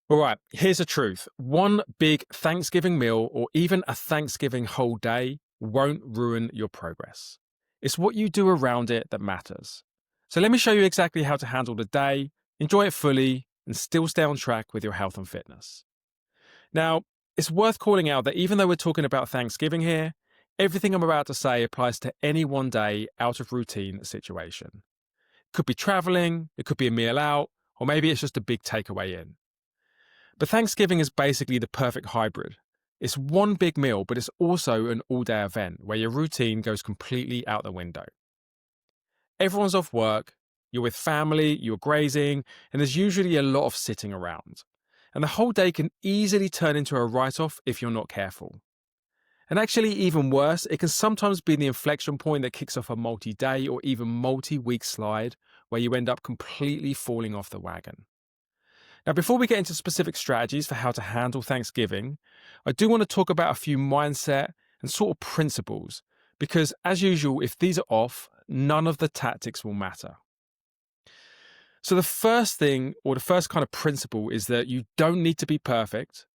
All right, here's the truth. One big Thanksgiving meal or even a Thanksgiving whole day won't ruin your progress. It's what you do around it that matters. So let me show you exactly how to handle the day, enjoy it fully, and still stay on track with your health and fitness. Now, it's worth calling out that even though we're talking about Thanksgiving here, everything I'm about to say applies to any one day out of routine situation. It could be traveling, it could be a meal out, or maybe it's just a big takeaway in. But Thanksgiving is basically the perfect hybrid. It's one big meal, but it's also an all day event where your routine goes completely out the window. Everyone's off work, you're with family, you're grazing, and there's usually a lot of sitting around. And the whole day can easily turn into a write off if you're not careful. And actually, even worse, it can sometimes be the inflection point that kicks off a multi day or even multi week slide where you end up completely falling off the wagon. Now, before we get into specific strategies for how to handle Thanksgiving, I do want to talk about a few mindset and sort of principles, because as usual, if these are off, none of the tactics will matter. So the first thing, or the first kind of principle, is that you don't need to be perfect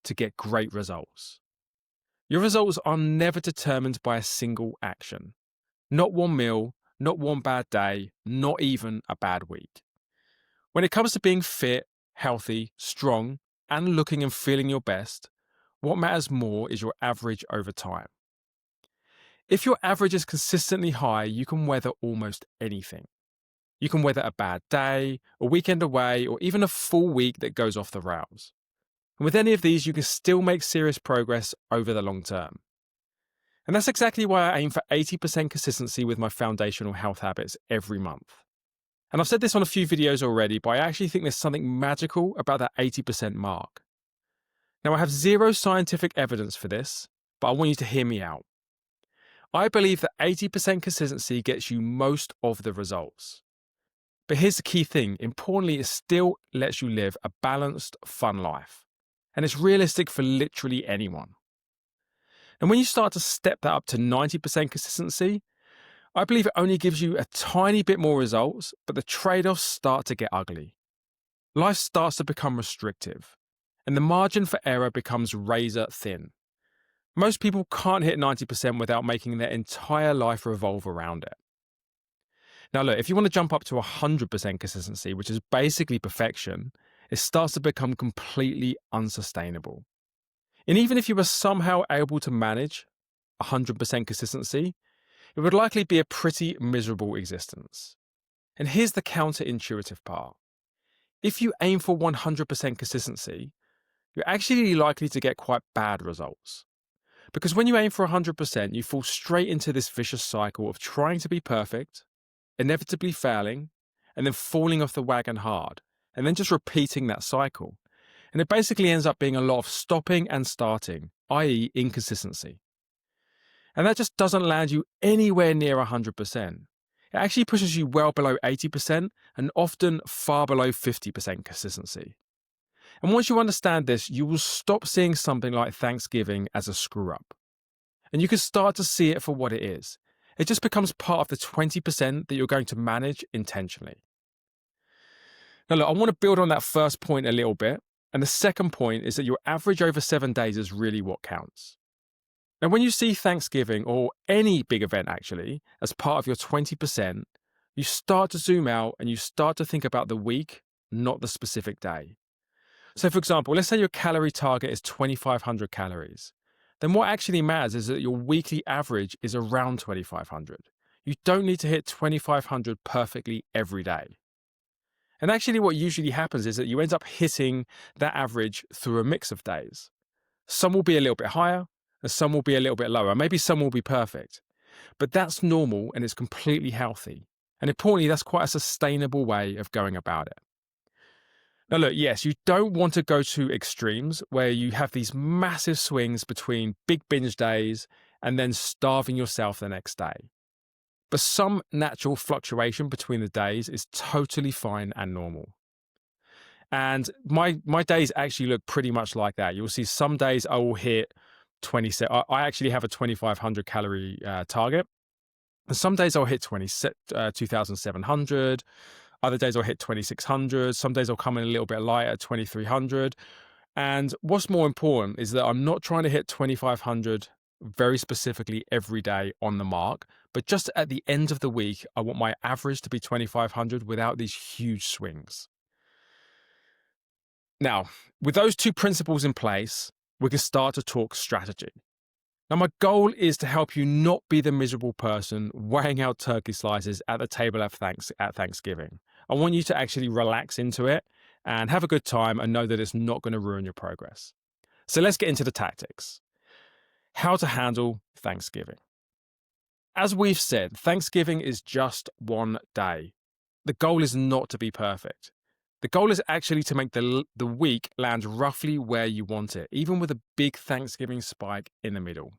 to get great results. Your results are never determined by a single action. Not one meal, not one bad day, not even a bad week. When it comes to being fit, healthy, strong, and looking and feeling your best, what matters more is your average over time. If your average is consistently high, you can weather almost anything. You can weather a bad day, a weekend away, or even a full week that goes off the rails. And with any of these, you can still make serious progress over the long term. And that's exactly why I aim for 80% consistency with my foundational health habits every month. And I've said this on a few videos already, but I actually think there's something magical about that 80% mark. Now, I have zero scientific evidence for this, but I want you to hear me out. I believe that 80% consistency gets you most of the results. But here's the key thing. Importantly, it still lets you live a balanced, fun life. And it's realistic for literally anyone. And when you start to step that up to 90% consistency, I believe it only gives you a tiny bit more results, but the trade-offs start to get ugly. Life starts to become restrictive, and the margin for error becomes razor thin. Most people can't hit 90% without making their entire life revolve around it. Now look, if you want to jump up to 100% consistency, which is basically perfection, it starts to become completely unsustainable. And even if you were somehow able to manage 100% consistency, it would likely be a pretty miserable existence. And here's the counterintuitive part. If you aim for 100% consistency, you're actually likely to get quite bad results. Because when you aim for 100%, you fall straight into this vicious cycle of trying to be perfect, inevitably failing, and then falling off the wagon hard, and then just repeating that cycle. And it basically ends up being a lot of stopping and starting, i.e. inconsistency. And that just doesn't land you anywhere near 100%. It actually pushes you well below 80% and often far below 50% consistency. And once you understand this, you will stop seeing something like Thanksgiving as a screw up. And you can start to see it for what it is. It just becomes part of the 20% that you're going to manage intentionally. Now look, I want to build on that first point a little bit. And the second point is that your average over 7 days is really what counts. Now, when you see Thanksgiving or any big event actually as part of your 20%, you start to zoom out and you start to think about the week, not the specific day. So for example, let's say your calorie target is 2,500 calories. Then what actually matters is that your weekly average is around 2,500. You don't need to hit 2,500 perfectly every day. And actually what usually happens is that you end up hitting that average through a mix of days. Some will be a little bit higher, and some will be a little bit lower. Maybe some will be perfect. But that's normal and it's completely healthy. And importantly, that's quite a sustainable way of going about it. Now look, yes, you don't want to go to extremes where you have these massive swings between big binge days and then starving yourself the next day. But some natural fluctuation between the days is totally fine and normal. And my days actually look pretty much like that. You'll see some days I will hit 27. I actually have a 2,500 calorie target. And some days I'll hit 2,700. Other days I'll hit 2,600. Some days I'll come in a little bit lighter at 2,300. And what's more important is that I'm not trying to hit 2,500 very specifically every day on the mark, but just at the end of the week, I want my average to be 2,500 without these huge swings. Now, with those two principles in place, we can start to talk strategy. Now, my goal is to help you not be the miserable person weighing out turkey slices at the table at Thanksgiving. I want you to actually relax into it and have a good time and know that it's not going to ruin your progress. So let's get into the tactics. How to handle Thanksgiving. As we've said, Thanksgiving is just one day. The goal is not to be perfect. The goal is actually to make the week land roughly where you want it, even with a big Thanksgiving spike in the middle.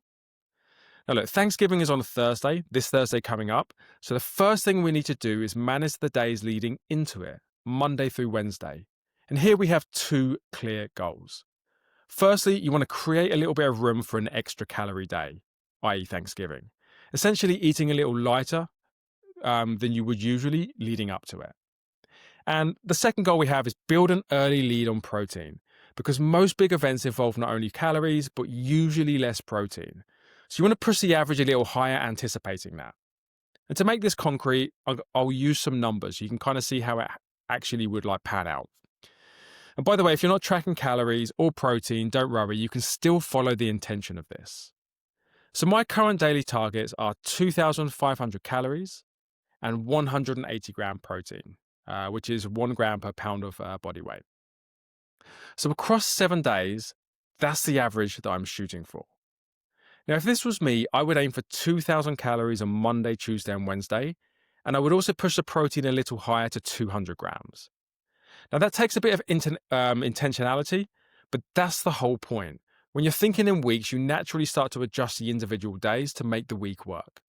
Now look, Thanksgiving is on a Thursday, this Thursday coming up. So the first thing we need to do is manage the days leading into it, Monday through Wednesday. And here we have two clear goals. Firstly, you want to create a little bit of room for an extra calorie day, i.e. Thanksgiving. Essentially eating a little lighter than you would usually leading up to it. And the second goal we have is build an early lead on protein, because most big events involve not only calories, but usually less protein. So you want to push the average a little higher, anticipating that. And to make this concrete, I'll use some numbers. You can kind of see how it actually would pan out. And by the way, if you're not tracking calories or protein, don't worry, you can still follow the intention of this. So my current daily targets are 2,500 calories and 180 gram protein, which is 1 gram per pound of body weight. So across 7 days, that's the average that I'm shooting for. Now, if this was me, I would aim for 2,000 calories on Monday, Tuesday, and Wednesday, and I would also push the protein a little higher to 200 grams. Now, that takes a bit of intentionality, but that's the whole point. When you're thinking in weeks, you naturally start to adjust the individual days to make the week work.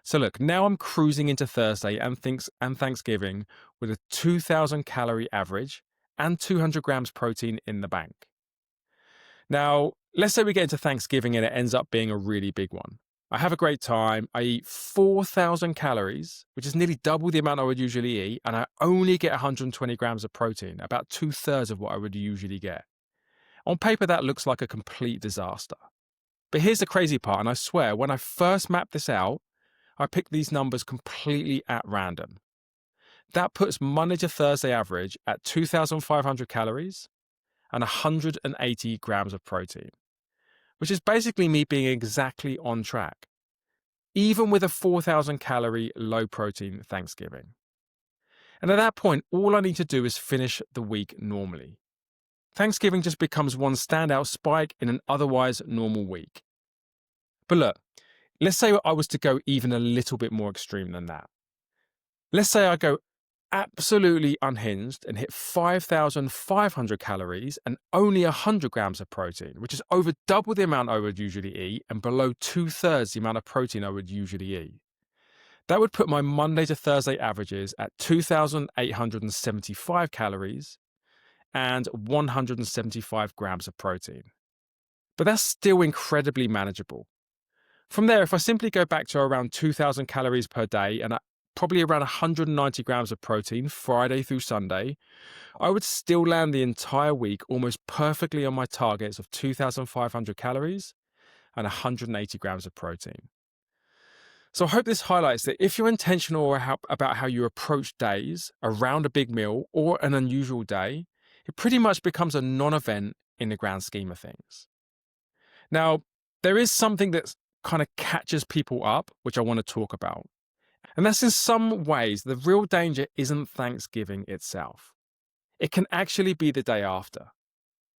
So look, now I'm cruising into Thursday and Thanksgiving with a 2,000 calorie average and 200 grams protein in the bank. Now, let's say we get into Thanksgiving and it ends up being a really big one. I have a great time. I eat 4,000 calories, which is nearly double the amount I would usually eat, and I only get 120 grams of protein, about 2/3 of what I would usually get. On paper, that looks like a complete disaster. But here's the crazy part, and I swear, when I first mapped this out, I picked these numbers completely at random. That puts Monday to Thursday average at 2,500 calories and 180 grams of protein, which is basically me being exactly on track, even with a 4,000 calorie low protein Thanksgiving. And at that point, all I need to do is finish the week normally. Thanksgiving just becomes one standout spike in an otherwise normal week. But look, let's say I was to go even a little bit more extreme than that. Let's say I go absolutely unhinged and hit 5,500 calories and only 100 grams of protein, which is over double the amount I would usually eat and below 2/3 the amount of protein I would usually eat. That would put my Monday to Thursday averages at 2,875 calories and 175 grams of protein. But that's still incredibly manageable. From there, if I simply go back to around 2,000 calories per day and probably around 190 grams of protein Friday through Sunday, I would still land the entire week almost perfectly on my targets of 2,500 calories and 180 grams of protein. So I hope this highlights that if you're intentional about how you approach days around a big meal or an unusual day, it pretty much becomes a non-event in the grand scheme of things. Now, there is something that kind of catches people up, which I want to talk about. And that's in some ways, the real danger isn't Thanksgiving itself. It can actually be the day after.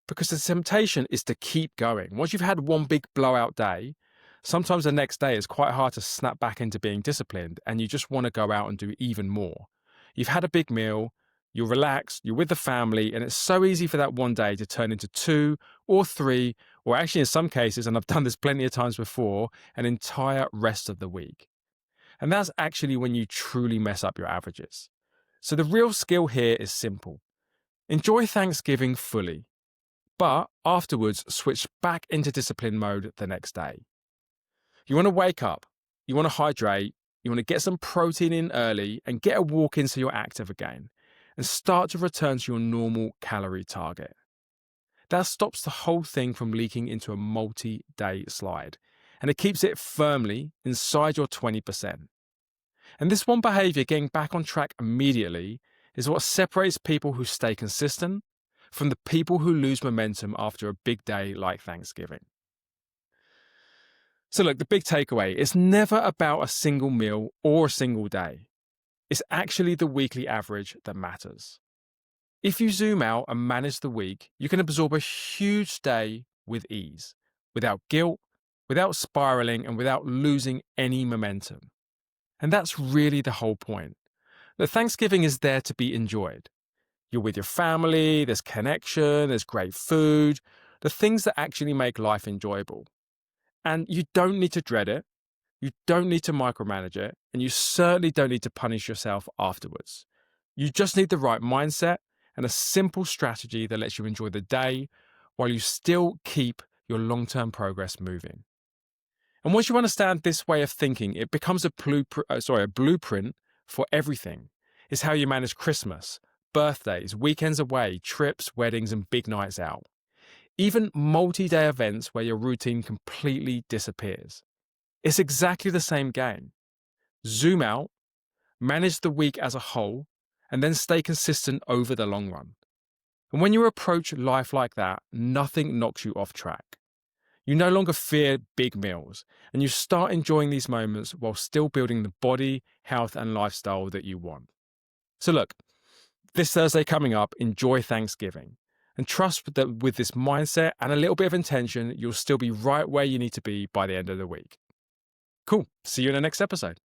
Because the temptation is to keep going. Once you've had one big blowout day, sometimes the next day is quite hard to snap back into being disciplined and you just want to go out and do even more. You've had a big meal, you're relaxed, you're with the family, and it's so easy for that one day to turn into 2 or 3, or actually in some cases, and I've done this plenty of times before, an entire rest of the week. And that's actually when you truly mess up your averages. So the real skill here is simple. Enjoy Thanksgiving fully, but afterwards switch back into discipline mode the next day. You want to wake up, you want to hydrate, You want to get some protein in early and get a walk in so you're active again and start to return to your normal calorie target. That stops the whole thing from leaking into a multi-day slide, and it keeps it firmly inside your 20%. And this one behavior, getting back on track immediately, is what separates people who stay consistent from the people who lose momentum after a big day like Thanksgiving. So look, the big takeaway is never about a single meal or a single day. It's actually the weekly average that matters. If you zoom out and manage the week, you can absorb a huge day with ease, without guilt, without spiraling, and without losing any momentum. And that's really the whole point. The Thanksgiving is there to be enjoyed. You're with your family, there's connection, there's great food, the things that actually make life enjoyable. And you don't need to dread it, you don't need to micromanage it, and you certainly don't need to punish yourself afterwards. You just need the right mindset and a simple strategy that lets you enjoy the day while you still keep your long-term progress moving. And once you understand this way of thinking, it becomes a blueprint for everything. It's how you manage Christmas, birthdays, weekends away, trips, weddings, and big nights out. Even multi-day events where your routine completely disappears. It's exactly the same game. Zoom out, manage the week as a whole, and then stay consistent over the long run. And when you approach life like that, nothing knocks you off track. You no longer fear big meals, and you start enjoying these moments while still building the body, health, and lifestyle that you want. So look, this Thursday coming up, enjoy Thanksgiving. And trust that with this mindset and a little bit of intention, you'll still be right where you need to be by the end of the week. Cool. See you in the next episode.